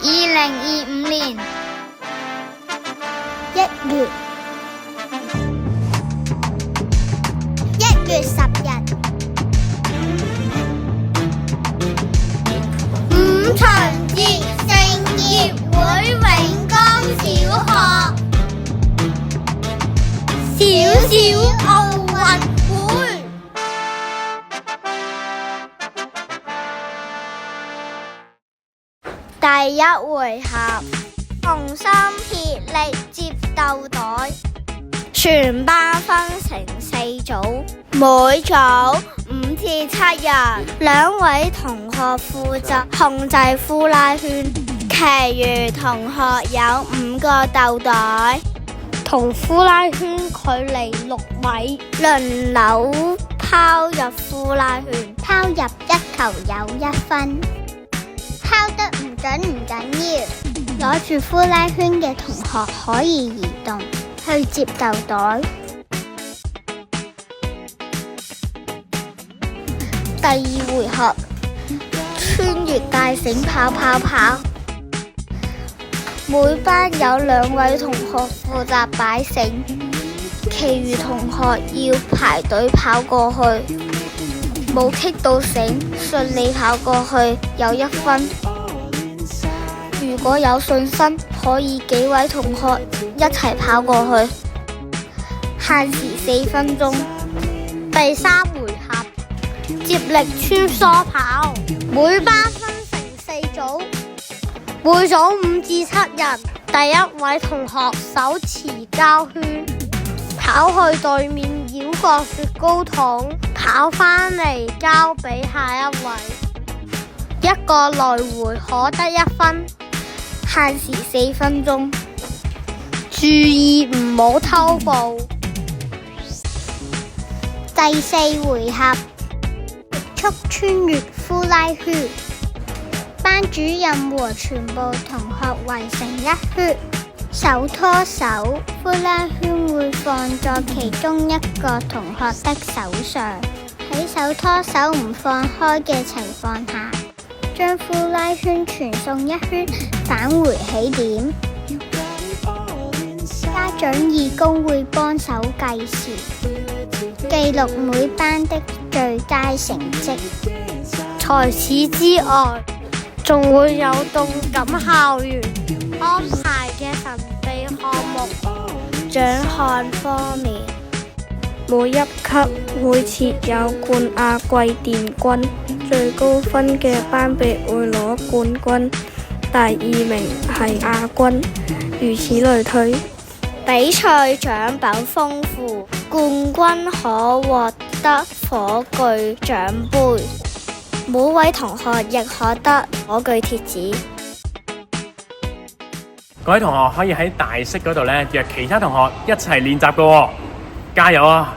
2025年1月10日，五旬節聖業會永江小學小小奧運會。第一回合，同心協力接豆袋，全班分成4組，每組5至7人，2位同學負責控制呼拉圈，其餘同學有5個豆袋，同呼拉圈距離6米，輪流拋入呼拉圈，拋入一球有1分。拋得唔準唔緊要，攞住呼拉圈嘅同學可以移動去接豆袋。第二回合，穿越大繩跑，每班有2位同學負責擺繩，其餘同學要排隊跑過去。冇棘到繩，順利跑過去有1分。如果有信心，可以幾位同學一齊跑過去。限時4分鐘。第3回合，接力穿梭跑，每班分成4組，每組5至7人。第1位同學手持膠圈，跑去對面繞個雪糕筒，跑返嚟交俾下一位，一個來回可得1分，限時4分鐘。注意唔好偷步。第4回合，速穿越呼拉圈，班主任和全部同學圍成一圈，手拖手，呼拉圈會放在其中一個同學的手上，喺手拖手唔放開嘅情況下，將呼拉圈傳送一圈，返回起點。家長義工會幫手計時，記錄每班的最佳成績。除此之外，仲會有動感校園安排嘅神秘項目。獎項方面，每一級會設有冠亞季殿軍，最高分嘅班別會攞冠軍，第2名係亞軍，如此類推。比賽獎品豐富，冠軍可獲得火炬獎杯，每位同學亦可得火炬貼紙。各位同學可以喺大式嗰度約其他同學一齊練習㗎喎，加油啊！